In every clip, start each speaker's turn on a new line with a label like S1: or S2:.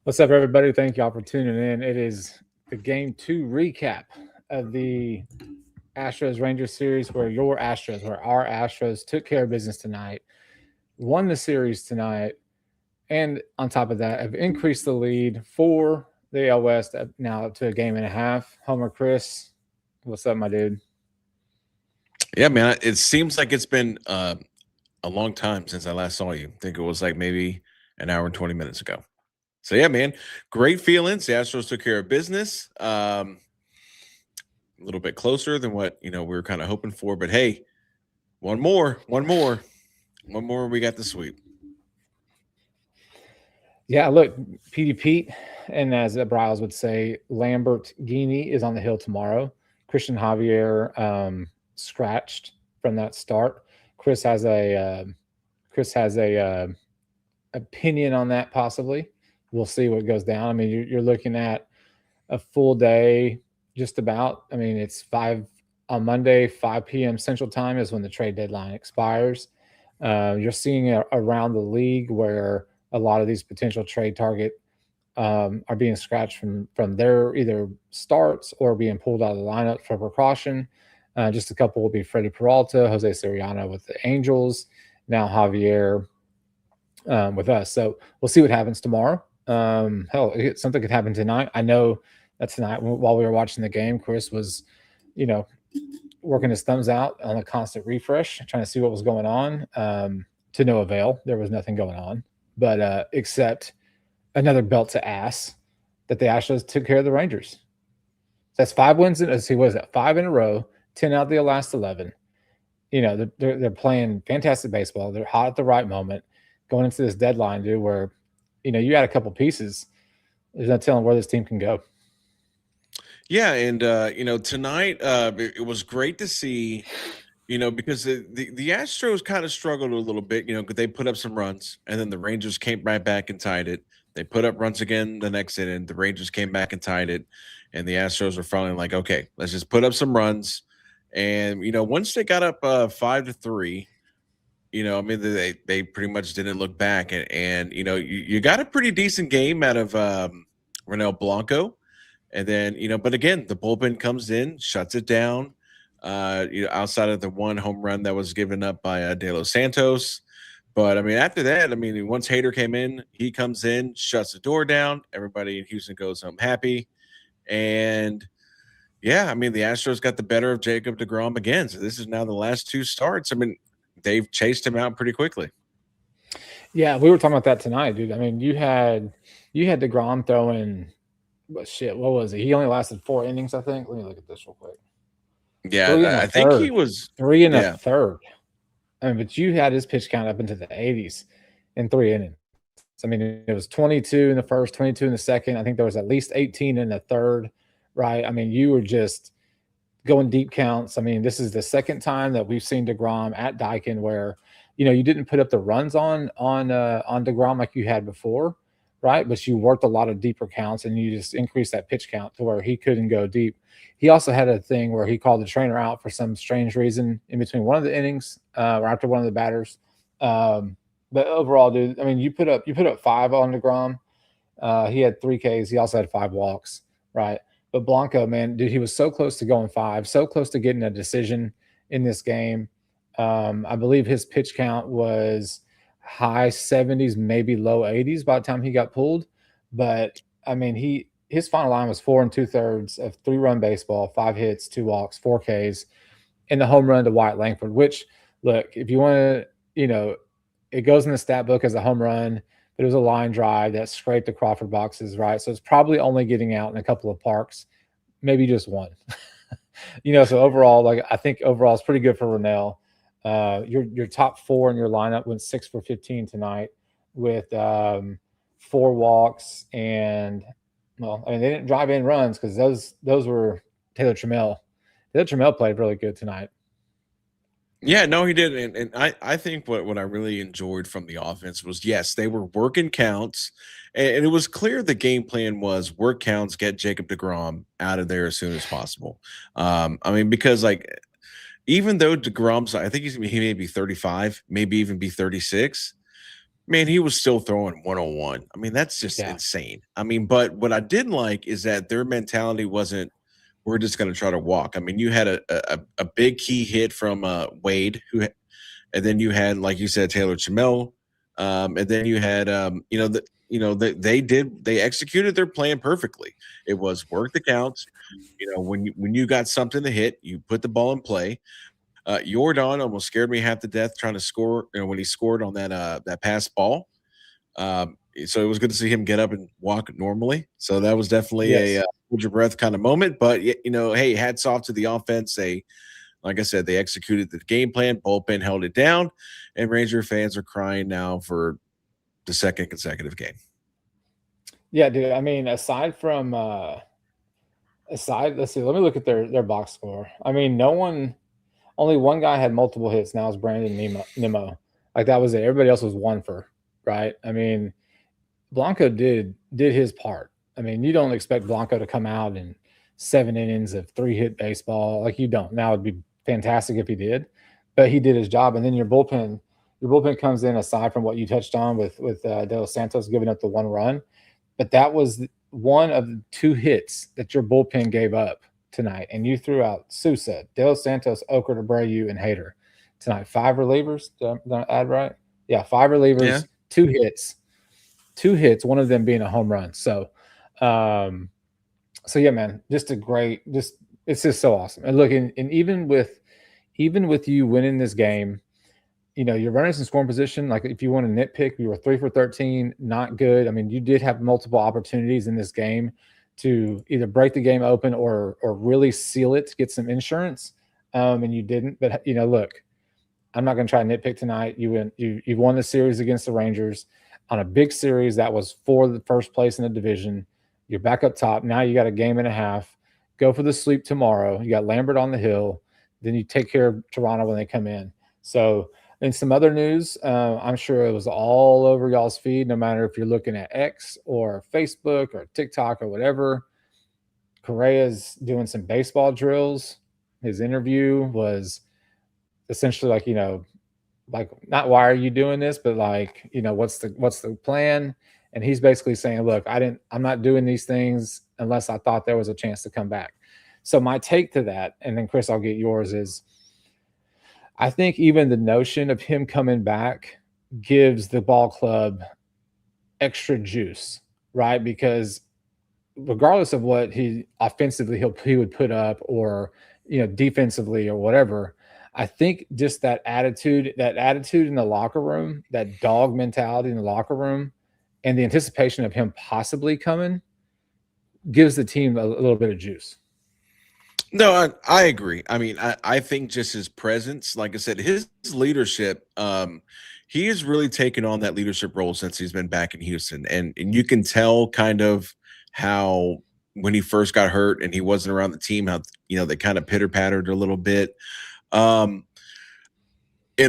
S1: What's up, everybody? Thank y'all for tuning in. It is the game two recap of the Astros Rangers series where our Astros took care of business tonight, won the series tonight, and on top of that, have increased the lead for the AL West now up to a game and a half. Homer Chris, what's up, my dude?
S2: Yeah, man. It seems like it's been a long time since I last saw you. I think it was like maybe an hour and 20 minutes ago. So yeah, man. Great feelings. The Astros took care of business. A little bit closer than what we were kind of hoping for. But hey, one more. We got the sweep.
S1: Yeah, look, Petey Pete, and as Bryles would say, Lamborghini is on the hill tomorrow. Christian Javier scratched from that start. Chris has a opinion on that possibly. We'll see what goes down. I mean, you're looking at a full day, just about. I mean, it's five on Monday, 5 p.m. Central Time is when the trade deadline expires. You're seeing around the league where a lot of these potential trade target are being scratched from their either starts or being pulled out of the lineup for precaution. Just a couple will be Freddie Peralta, Jose Soriano with the Angels, now Javier with us. So we'll see what happens tomorrow. Hell, something could happen tonight. I know that tonight while we were watching the game, Chris was, you know, working his thumbs out on a constant refresh, trying to see what was going on. To no avail. There was nothing going on, but except another belt to ass that the Astros took care of the Rangers. That's 5 wins. Let's see, what is that? 5 in a row, 10 out of the last 11. They're playing fantastic baseball. They're hot at the right moment, going into this deadline, dude. Where you add a couple pieces. There's no telling where this team can go.
S2: Yeah, and tonight it was great to see. Because the Astros kind of struggled a little bit. Because they put up some runs, and then the Rangers came right back and tied it. They put up runs again the next inning. The Rangers came back and tied it, and the Astros were finally like, okay, let's just put up some runs. And once they got up 5-3, I mean, they pretty much didn't look back, and you got a pretty decent game out of Ronel Blanco, and then but again, the bullpen comes in, shuts it down. Outside of the one home run that was given up by De Los Santos. But I mean, after that, I mean, once Hader came in, he comes in, shuts the door down. Everybody in Houston goes home happy. And yeah, I mean, the Astros got the better of Jacob DeGrom again. So this is now the last two starts. I mean, they've chased him out pretty quickly.
S1: Yeah, we were talking about that tonight, dude. I mean, you had DeGrom throwing what was it? He only lasted 4 innings, I think. Let me look at this real quick. Three and
S2: Yeah,
S1: a
S2: I think
S1: third.
S2: he was.
S1: Three and a
S2: Yeah,
S1: third. I mean, but you had his pitch count up into the 80s in 3 innings. I mean, it was 22 in the first, 22 in the second. I think there was at least 18 in the third, right? I mean, you were just going deep counts. I mean, this is the second time that we've seen DeGrom at Daikin where, you didn't put up the runs on DeGrom like you had before, right? But you worked a lot of deeper counts and you just increased that pitch count to where he couldn't go deep. He also had a thing where he called the trainer out for some strange reason in between one of the innings or after one of the batters. But overall, dude, I mean, you put up five on DeGrom. He had 3 Ks. He also had 5 walks, right? But Blanco, man, dude, he was so close to going five, so close to getting a decision in this game. I believe his pitch count was high 70s, maybe low 80s by the time he got pulled. But I mean, his final line was 4 2/3 of 3-run baseball, 5 hits, 2 walks, 4 Ks, and the home run to Wyatt Langford. Which, look, if you want to, it goes in the stat book as a home run, but it was a line drive that scraped the Crawford boxes, right? So it's probably only getting out in a couple of parks, maybe just one. So overall, like I think overall it's pretty good for Rennell. Your top four in your lineup went 6 for 15 tonight with 4 walks and well, I mean they didn't drive in runs because those were Taylor Trammell. Taylor Trammell played really good tonight.
S2: Yeah, no, he did, and I think what I really enjoyed from the offense was yes, they were working counts, and it was clear the game plan was work counts, get Jacob Degrom out of there as soon as possible. I mean, because like even though Degrom's, I think he may be 35, maybe even be 36. Man, he was still throwing 101. I mean, that's just
S1: Yeah.
S2: insane. I mean, but what I did like is that their mentality wasn't, we're just going to try to walk. I mean, you had a big key hit from Wade, and then you had, like you said, Taylor Chamel, and then you had, they executed their plan perfectly. It was work the counts. When you got something to hit, you put the ball in play. Jordan almost scared me half to death trying to score. When he scored on that pass ball. So it was good to see him get up and walk normally. So that was definitely a
S1: Yes.
S2: hold your breath kind of moment. But hey, hats off to the offense. Like I said, they executed the game plan. Bullpen held it down, and Ranger fans are crying now for the second consecutive game.
S1: Yeah, dude. I mean, let's see, let me look at their box score. I mean, only one guy had multiple hits. Now it's Brandon Nimmo. Like that was it. Everybody else was one for, right? I mean, Blanco did his part. I mean, you don't expect Blanco to come out in 7 innings of 3-hit baseball. Like you don't. Now it'd be fantastic if he did, but he did his job. And then your bullpen comes in aside from what you touched on with De Los Santos giving up the one run, but that was one of the 2 hits that your bullpen gave up tonight, and you threw out Sousa, De Los Santos, Oker, Abreu, and Hader tonight. 5 relievers. Did I add right? Yeah, 5
S2: Yeah.
S1: relievers, 2 hits, one of them being a home run. So, yeah, man, just it's just so awesome. And look, and even with you winning this game, your runners in scoring position. Like if you want to nitpick, you were 3 for 13, not good. I mean, you did have multiple opportunities in this game to either break the game open or really seal it to get some insurance, and you didn't. But look, I'm not going to try to nitpick tonight. You won the series against the Rangers on a big series that was for the first place in the division. You're back up top. Now you got a game and a half. Go for the sweep tomorrow. You got Lambert on the hill. Then you take care of Toronto when they come in. So, in some other news, I'm sure it was all over y'all's feed, no matter if you're looking at X or Facebook or TikTok or whatever. Correa's doing some baseball drills. His interview was essentially like not why are you doing this, but like, what's the plan? And he's basically saying, look, I'm not doing these things unless I thought there was a chance to come back. So my take to that, and then Chris, I'll get yours, is I think even the notion of him coming back gives the ball club extra juice, right? Because regardless of what he offensively he would put up, or defensively or whatever, I think just that attitude in the locker room, that dog mentality in the locker room, and the anticipation of him possibly coming gives the team a little bit of juice.
S2: No, I agree. I mean, I think just his presence, like I said, his leadership, he has really taken on that leadership role since he's been back in Houston. And you can tell kind of how when he first got hurt and he wasn't around the team, how they kind of pitter-pattered a little bit. In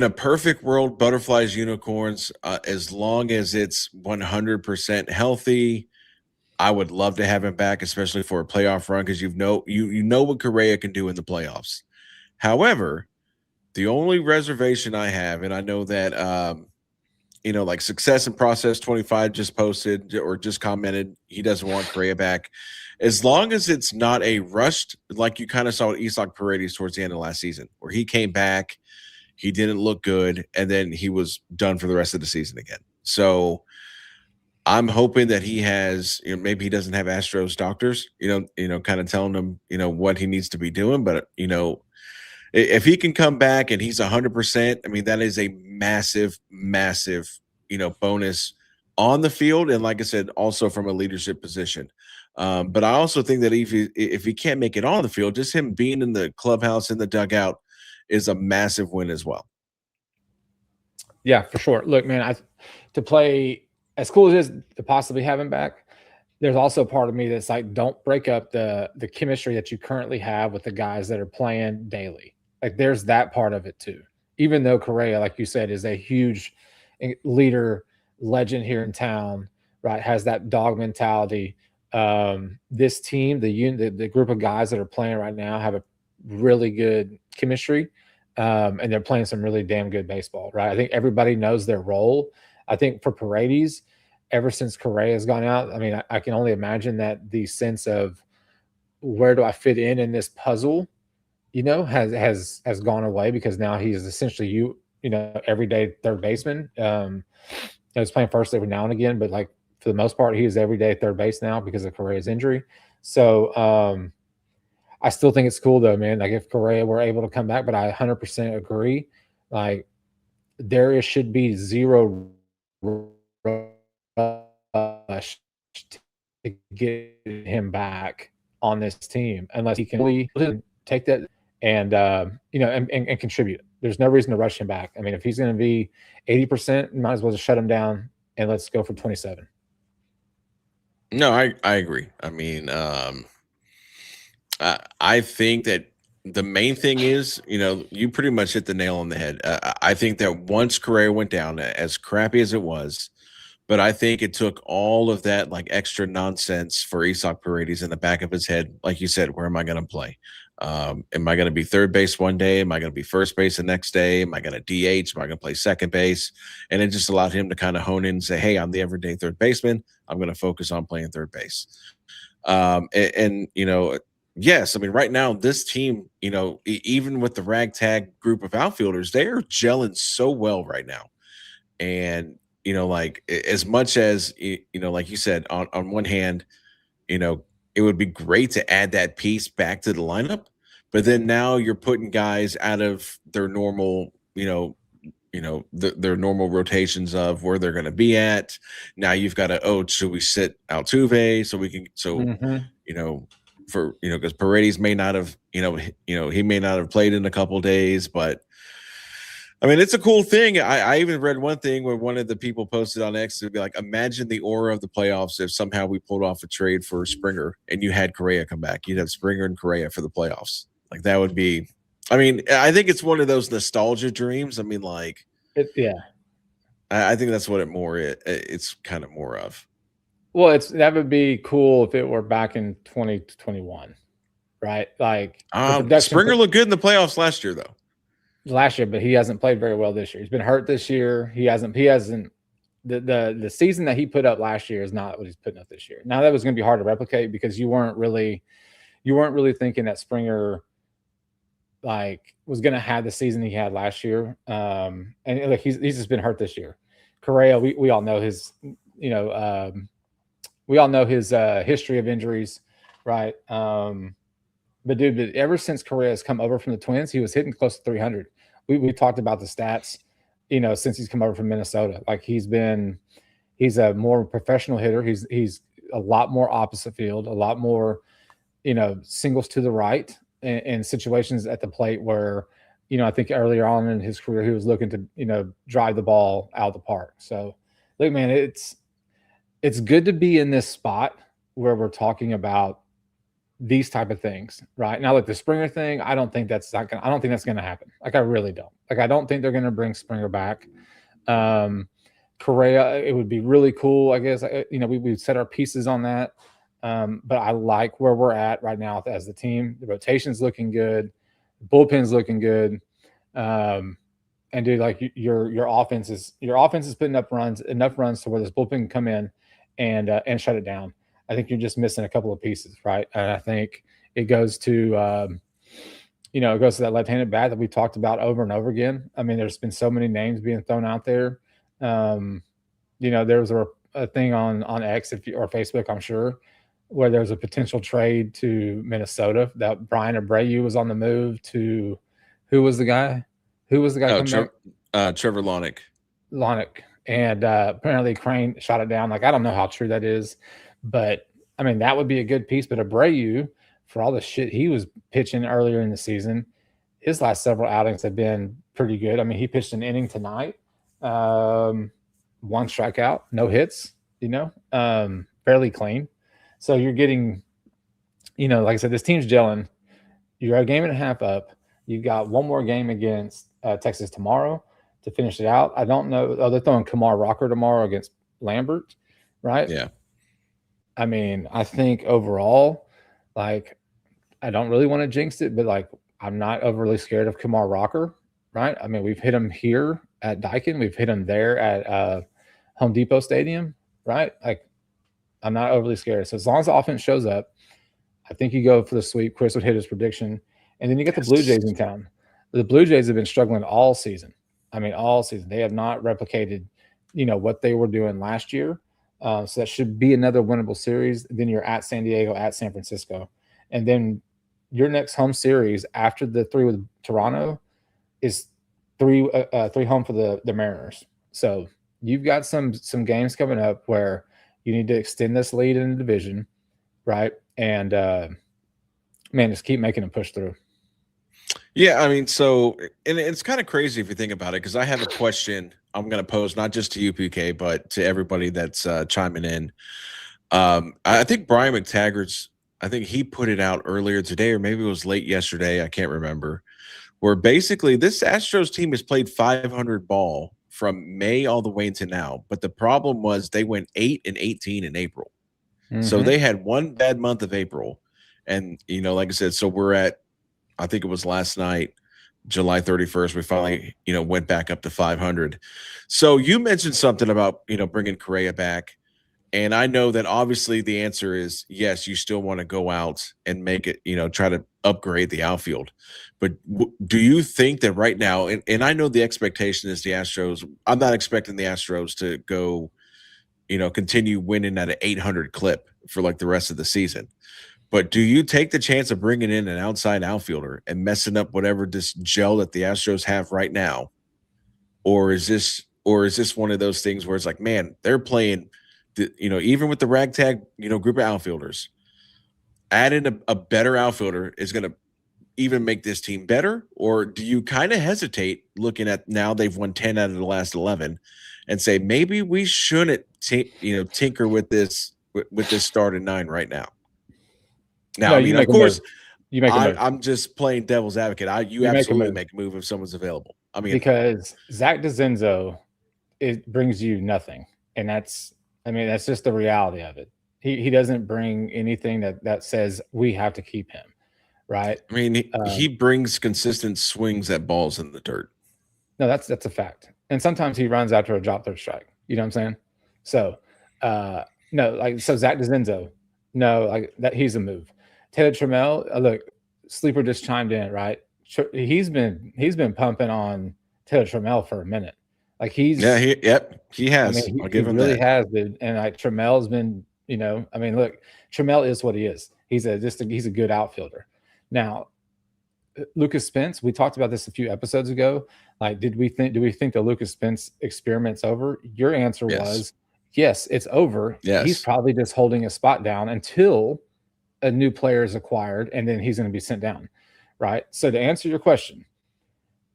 S2: a perfect world, butterflies, unicorns, as long as it's 100% healthy, I would love to have him back, especially for a playoff run, because you know what Correa can do in the playoffs. However, the only reservation I have, and I know that like Success and Process 25 just posted or just commented he doesn't want Correa back. As long as it's not a rushed, like you kind of saw with Isak Paredes towards the end of last season, where he came back, he didn't look good, and then he was done for the rest of the season again. So I'm hoping that he has, maybe he doesn't have Astros doctors, kind of telling him, what he needs to be doing. But, if he can come back and he's 100%, I mean, that is a massive, massive, bonus on the field. And like I said, also from a leadership position. But I also think that if he can't make it on the field, just him being in the clubhouse, in the dugout, is a massive win as well.
S1: Yeah, for sure. Look, man, to play as cool as it is to possibly have him back, there's also part of me that's like, don't break up the chemistry that you currently have with the guys that are playing daily. Like there's that part of it too. Even though Correa, like you said, is a huge leader, legend here in town, right? Has that dog mentality. This team, the group of guys that are playing right now, have a really good chemistry, and they're playing some really damn good baseball, right? I think everybody knows their role. I think for Paredes, ever since Correa has gone out, I mean, I can only imagine that the sense of where do I fit in this puzzle, has gone away because now he is essentially everyday third baseman. He's playing first every now and again, but like for the most part, he is everyday third base now because of Correa's injury. So I still think it's cool though, man. Like if Correa were able to come back, but I 100% agree. Like should be zero rush to get him back on this team unless he can really take that and and contribute. There's no reason to rush him back. I mean, if he's going to be 80%, you might as well just shut him down and let's go for 27.
S2: No, I agree. I mean, I think that the main thing is, you pretty much hit the nail on the head. I think that once Correa went down, as crappy as it was, but I think it took all of that like extra nonsense for Isak Paredes in the back of his head. Like you said, where am I going to play? Am I going to be third base one day? Am I going to be first base the next day? Am I going to DH? Am I going to play second base? And it just allowed him to kind of hone in and say, hey, I'm the everyday third baseman. I'm going to focus on playing third base. Yes, I mean, right now, this team, even with the ragtag group of outfielders, they are gelling so well right now. And, like as much as, like you said, on one hand, it would be great to add that piece back to the lineup. But then now you're putting guys out of their normal, their normal rotations of where they're going to be at. Now you've got to, should we sit Altuve so we can, because Paredes may not have, he may not have played in a couple days, but I mean, it's a cool thing. I even read one thing where one of the people posted on X to be like, imagine the aura of the playoffs if somehow we pulled off a trade for Springer and you had Correa come back. You'd have Springer and Correa for the playoffs. Like that would be, I mean, I think it's one of those nostalgia dreams. I mean, like, I think that's what it's kind of more of.
S1: Well, that would be cool if it were back in 2021, right? Like
S2: Springer looked good in the playoffs last year, though.
S1: Last year, but he hasn't played very well this year. He's been hurt this year. He hasn't. The season that he put up last year is not what he's putting up this year. Now that was going to be hard to replicate because you weren't really thinking that Springer like was going to have the season he had last year. And like he's just been hurt this year. Correa, we all know his history of injuries, right? But dude, ever since Correa has come over from the Twins, he was hitting close to 300. We talked about the stats, since he's come over from Minnesota. Like he's a more professional hitter. He's a lot more opposite field, a lot more, singles to the right in situations at the plate where, I think earlier on in his career he was looking to, drive the ball out of the park. So, look, man, it's good to be in this spot where we're talking about these type of things right now. Like the Springer thing, I don't think that's going to happen. Like I really don't. Like I don't think they're going to bring Springer back. Correa, it would be really cool, I guess. We've set our pieces on that. But I like where we're at right now as the team. The rotation's looking good, the bullpen's looking good. And dude, like your offense is putting up enough runs to where this bullpen can come in and shut it down. I think you're just missing a couple of pieces, right? And I think it goes to, that left-handed bat that we talked about over and over again. I mean, there's been so many names being thrown out there. There was a thing on X or Facebook, I'm sure, where there's a potential trade to Minnesota that Brian Abreu was on the move to. Who was the guy?
S2: Trevor
S1: Lonick. And apparently Crane shot it down. Like, I don't know how true that is. But, I mean, that would be a good piece. But Abreu, for all the shit he was pitching earlier in the season, his last several outings have been pretty good. I mean, he pitched an inning tonight, one strikeout, no hits, fairly clean. So you're getting, like I said, this team's gelling. You're a game and a half up. You've got one more game against Texas tomorrow to finish it out. I don't know. Oh, they're throwing Kumar Rocker tomorrow against Lambert, right?
S2: Yeah.
S1: I mean, I think overall, like, I don't really want to jinx it, but like, I'm not overly scared of Kumar Rocker, right? I mean, we've hit him here at Daikin. We've hit him there at Home Depot Stadium, right? Like, I'm not overly scared. So as long as the offense shows up, I think you go for the sweep. Chris would hit his prediction. And then you get the Blue Jays in town. The Blue Jays have been struggling all season. I mean, all season. They have not replicated, what they were doing last year. So that should be another winnable series. Then you're at San Diego, at San Francisco. And then your next home series after the 3 with Toronto is 3 home for the Mariners. So you've got some games coming up where you need to extend this lead in the division, right? And man, just keep making them push through.
S2: Yeah, I mean, so and it's kind of crazy if you think about it, because I have a question I'm going to pose not just to you, PK, but to everybody that's chiming in. I think Brian McTaggart's, I think he put it out earlier today, or maybe it was late yesterday. I can't remember. Where basically this Astros team has played 500 ball from May all the way into now, but the problem was they went 8-18 in April. So they had one bad month of April, and like I said, so we're at, I think it was last night, July 31st, we finally, went back up to 500. So you mentioned something about, bringing Correa back. And I know that obviously the answer is yes, you still want to go out and make it, try to upgrade the outfield. But do you think that right now, and I know the expectation is the Astros, I'm not expecting the Astros to go, continue winning at an 800 clip for like the rest of the season. But do you take the chance of bringing in an outside outfielder and messing up whatever this gel that the Astros have right now? Or is this one of those things where it's like, man, they're playing, even with the ragtag, group of outfielders, adding a better outfielder is going to even make this team better? Or do you kind of hesitate looking at now they've won 10 out of the last 11 and say, maybe we shouldn't, tinker with this starting 9 right now? Now, I mean, of course, I'm just playing devil's advocate. You absolutely make a move if someone's available. I mean,
S1: because Zach DeZenzo, it brings you nothing, and that's just the reality of it. He doesn't bring anything that says we have to keep him, right?
S2: I mean, he brings consistent swings at balls in the dirt.
S1: No, that's a fact. And sometimes he runs after a drop third strike. You know what I'm saying? So, so Zach DeZenzo, no, like that, he's a move. Taylor Trammell, look, Sleeper just chimed in, right? He's been pumping on Taylor Trammell for a minute. Like he has. I'll give him that. He really has, dude. And like Trammell's been, look, Trammell is what he is. He's a good outfielder. Now, Lucas Spence, we talked about this a few episodes ago. Like, do we think the Lucas Spence experiment's over? Your answer was yes, it's over.
S2: Yes.
S1: He's probably just holding a spot down until a new player is acquired, and then he's going to be sent down, right? So to answer your question,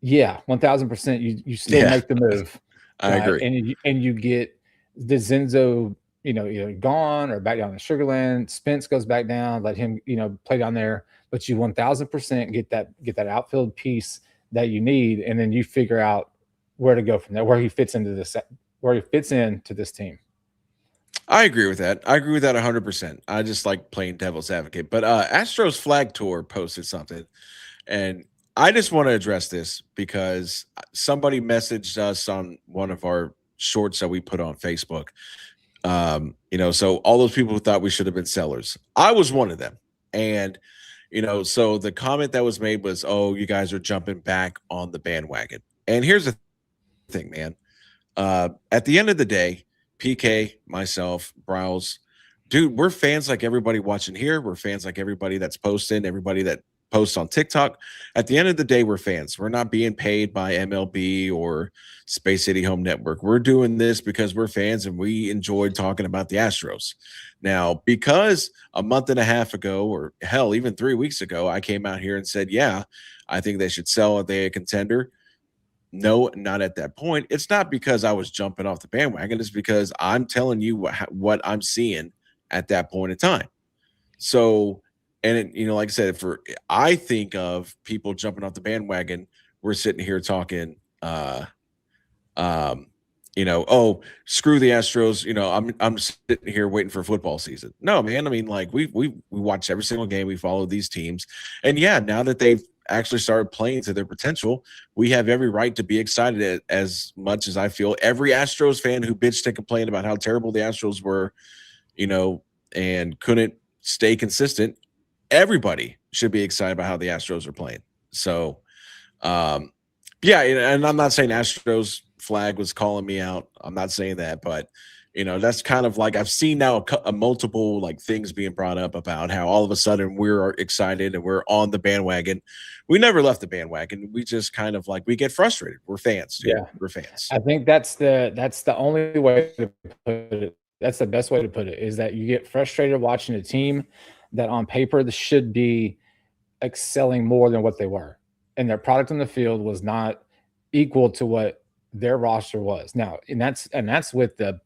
S1: 1,000%, you still make the move.
S2: I agree,
S1: and you get DeZenzo, either gone or back down to Sugarland. Spence goes back down, let him, play down there. But you 1,000% get that outfield piece that you need, and then you figure out where to go from there, where he fits into this team.
S2: I agree with that. I agree with that 100%. I just like playing devil's advocate. But Astros Flag Tour posted something, and I just want to address this because somebody messaged us on one of our shorts that we put on Facebook. So all those people who thought we should have been sellers, I was one of them. And, so the comment that was made was, oh, you guys are jumping back on the bandwagon. And here's the thing, man. At the end of the day, PK, myself, Browse, dude, we're fans like everybody watching here. We're fans like everybody that's posting, everybody that posts on TikTok. At the end of the day, we're fans. We're not being paid by MLB or Space City Home Network. We're doing this because we're fans and we enjoyed talking about the Astros. Now, because a month and a half ago, or hell, even 3 weeks ago, I came out here and said, yeah, I think they should sell if they're a contender. No, not at that point. It's not because I was jumping off the bandwagon. It's because I'm telling you what I'm seeing at that point in time. So, and like I said, I think of people jumping off the bandwagon, we're sitting here talking, oh, screw the Astros. I'm sitting here waiting for football season. No, man. I mean, like we watch every single game. We follow these teams, and yeah, now that they've actually started playing to their potential, we have every right to be excited as much as I feel every Astros fan who bitched and complained about how terrible the Astros were, and couldn't stay consistent. Everybody should be excited about how the Astros are playing. So, yeah, and I'm not saying Astros flag was calling me out. I'm not saying that, but that's kind of like I've seen now a multiple like things being brought up about how all of a sudden we're excited and we're on the bandwagon. We never left the bandwagon. We just kind of like we get frustrated. We're fans, dude.
S1: Yeah.
S2: We're fans.
S1: I think that's the only way to put it. That's the best way to put it, is that you get frustrated watching a team that on paper should be excelling more than what they were, and their product on the field was not equal to what their roster was. Now, and that's with the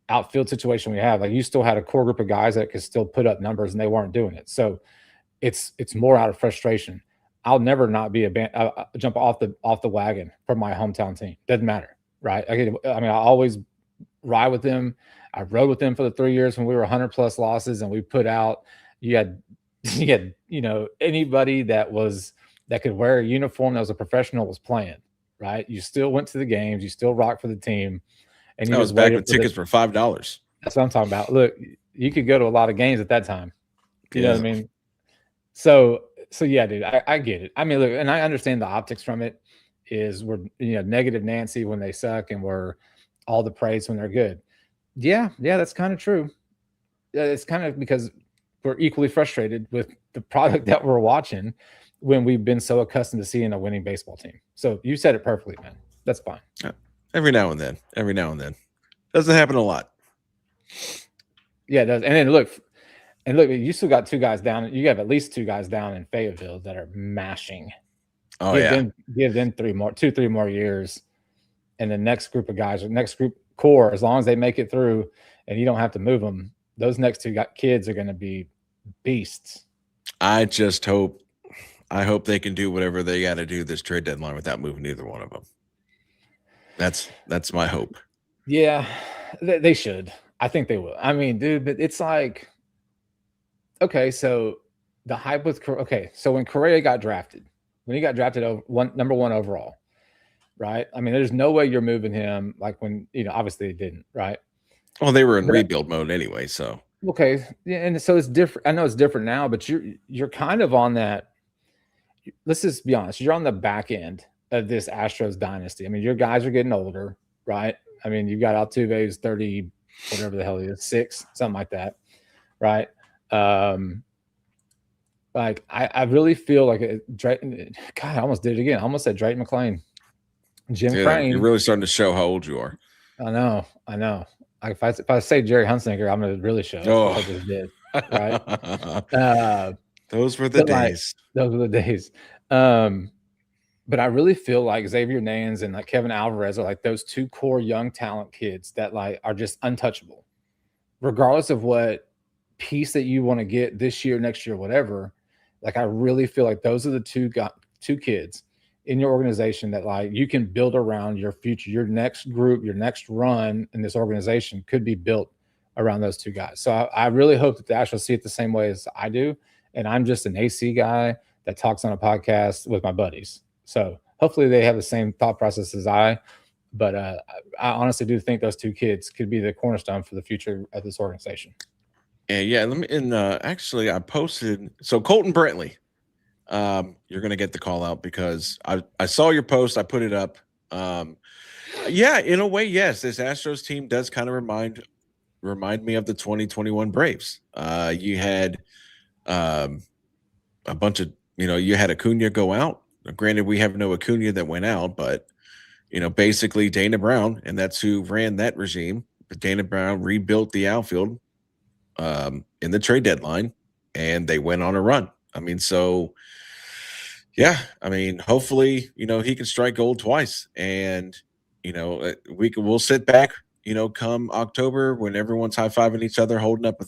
S1: outfield situation we have. Like, you still had a core group of guys that could still put up numbers, and they weren't doing it. So it's more out of frustration. I'll never not be jump off the wagon for my hometown team. Doesn't matter, right? I mean, I always ride with them. I rode with them for the 3 years when we were 100+ losses, and we put out. You had anybody that could wear a uniform that was a professional was playing, right? You still went to the games. You still rocked for the team. And
S2: that was back when tickets were $5.
S1: That's what I'm talking about. Look, you could go to a lot of games at that time. You know what I mean? So yeah, dude, I get it. I mean, look, and I understand the optics from it is we're negative Nancy when they suck, and we're all the praise when they're good. Yeah, that's kind of true. It's kind of because we're equally frustrated with the product that we're watching when we've been so accustomed to seeing a winning baseball team. So you said it perfectly, man. That's fine.
S2: Every now and then. Doesn't happen a lot.
S1: Yeah, it does. And then look, you still got 2 guys down. You have at least 2 guys down in Fayetteville that are mashing.
S2: Oh,
S1: give them 3 more years. And the next group of guys, or next group core, as long as they make it through and you don't have to move them, those next 2 kids are going to be beasts.
S2: I hope they can do whatever they got to do this trade deadline without moving either one of them. That's my hope.
S1: Yeah, they should. I think they will. I mean, dude, but it's like, okay, so the hype with so when Correa got drafted, number 1 overall, right? I mean, there's no way you're moving him. Like, when obviously they didn't, right?
S2: Well, they were in rebuild mode anyway, so
S1: okay, yeah, and so it's different. I know it's different now, but you're kind of on that. Let's just be honest. You're on the back end of this Astros dynasty. I mean, your guys are getting older, right? I mean, you've got Altuve who's 30, whatever the hell he is, 6, something like that, right? Like, I really feel like God, I almost did it again. I almost said Drayton McClain. Jim Crane.
S2: You're really starting to show how old you are.
S1: I know. If I say Jerry Hunsaker, I'm going to really show.
S2: Oh,
S1: I just did. Right.
S2: Those were the days.
S1: Those were the days. But I really feel like Xavier Nans and like Kevin Alvarez are like those 2 core young talent kids that like are just untouchable, regardless of what piece that you want to get this year, next year, whatever. Like, I really feel like those are the 2 kids in your organization that like you can build around your future. Your next group, your next run in this organization could be built around those 2 guys. So I really hope that the Astros see it the same way as I do. And I'm just an AC guy that talks on a podcast with my buddies. So hopefully they have the same thought process as I. But I honestly do think those 2 kids could be the cornerstone for the future of this organization.
S2: Yeah. Actually, I posted. So Colton Brentley, you're going to get the call out because I saw your post. I put it up. Yeah, in a way, yes. This Astros team does kind of remind me of the 2021 Braves. You had a bunch of, you had Acuna go out. Granted, we have no Acuna that went out, but, basically Dana Brown, and that's who ran that regime. But Dana Brown rebuilt the outfield in the trade deadline, and they went on a run. I mean, so, yeah, I mean, hopefully, he can strike gold twice. And, we'll sit back, come October when everyone's high-fiving each other, holding up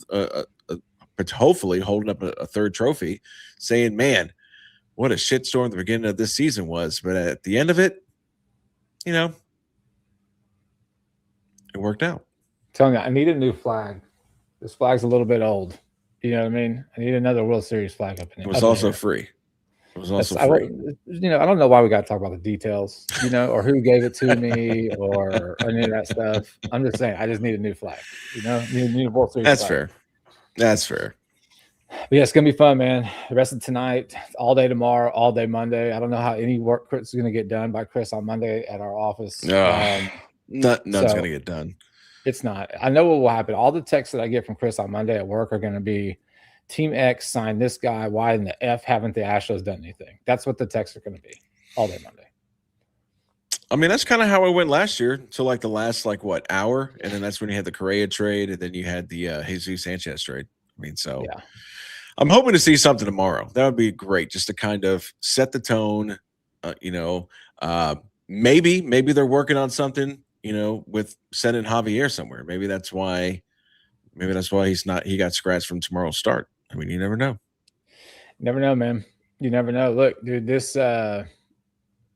S2: hopefully holding up a 3rd trophy, saying, man, what a shitstorm the beginning of this season was. But at the end of it, it worked out.
S1: I'm telling you, I need a new flag. This flag's a little bit old. You know what I mean? I need another World Series flag up in
S2: it. It was also free. It was also free.
S1: I don't know why we got to talk about the details, or who gave it to me or any of that stuff. I'm just saying, I just need a new flag, need a World Series
S2: That's
S1: flag.
S2: fair. That's fair.
S1: But yeah, it's gonna be fun, man. The rest of tonight, all day tomorrow, all day Monday. I don't know how any work Chris is gonna get done by Chris on Monday at our office.
S2: None's gonna get done.
S1: It's not. I know what will happen. All the texts that I get from Chris on Monday at work are going to be Team X signed this guy. Why in the F haven't the Astros done anything? That's what the texts are going to be all day Monday.
S2: I mean, that's kind of how it went last year. So like the last hour, and then that's when you had the Correa trade, and then you had the Jesus Sanchez trade. I mean, so yeah. I'm hoping to see something tomorrow. That would be great, just to kind of set the tone. Maybe they're working on something. With sending Javier somewhere. Maybe that's why he got scratched from tomorrow's start. I mean, you never know.
S1: Never know, man. You never know. Look, dude,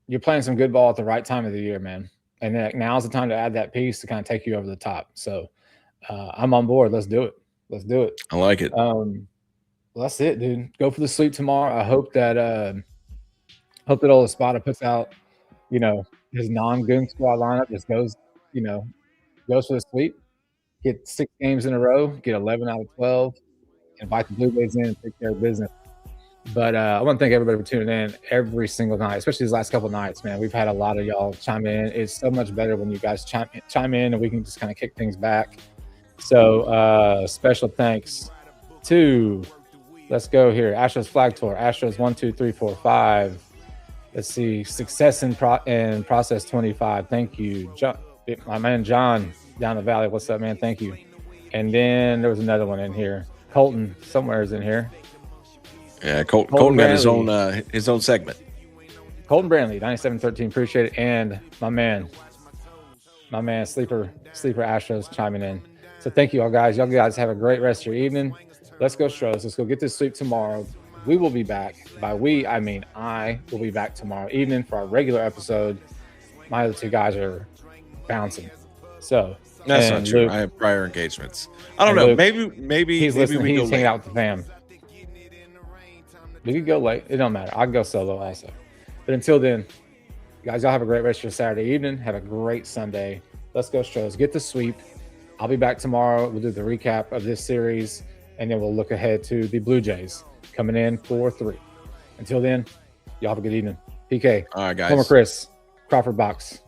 S1: you're playing some good ball at the right time of the year, man. And now's the time to add that piece to kind of take you over the top. So I'm on board. Let's do it.
S2: I like it.
S1: Well, that's it, dude. Go for the sleep tomorrow. I hope that old Espada puts out, his non-goon squad lineup just goes for the sweep, get 6 games in a row, get 11 out of 12, invite the Blue Jays in and take care of business. But I want to thank everybody for tuning in every single night, especially these last couple of nights, man. We've had a lot of y'all chime in. It's so much better when you guys chime in and we can just kind of kick things back. So special thanks to, let's go here, Astros Flag Tour, Astros 1, 2, 3, 4, 5. Let's see, Success in Process 25. Thank you, John, my man John down the valley. What's up, man? Thank you. And then there was another one in here. Colton somewhere is in here.
S2: Yeah, Colton got his own segment.
S1: Colton Brantley, 9713. Appreciate it. And my man Sleeper Astros chiming in. So thank you all guys. Y'all guys have a great rest of your evening. Let's go Stros. Let's go get this sleep tomorrow. We will be back. By we, I mean I will be back tomorrow evening for our regular episode. My other 2 guys are bouncing. So
S2: that's not true. Luke, I have prior engagements. I don't know.
S1: Luke,
S2: maybe
S1: he's listening. He's hanging out with the fam. We could go late. It don't matter. I'll go solo also. But until then, guys, y'all have a great rest of your Saturday evening. Have a great Sunday. Let's go Stros. Get the sweep. I'll be back tomorrow. We'll do the recap of this series, and then we'll look ahead to the Blue Jays coming in 4-3. Until then, y'all have a good evening. PK.
S2: All right, guys.
S1: Former Chris. Crawford Box.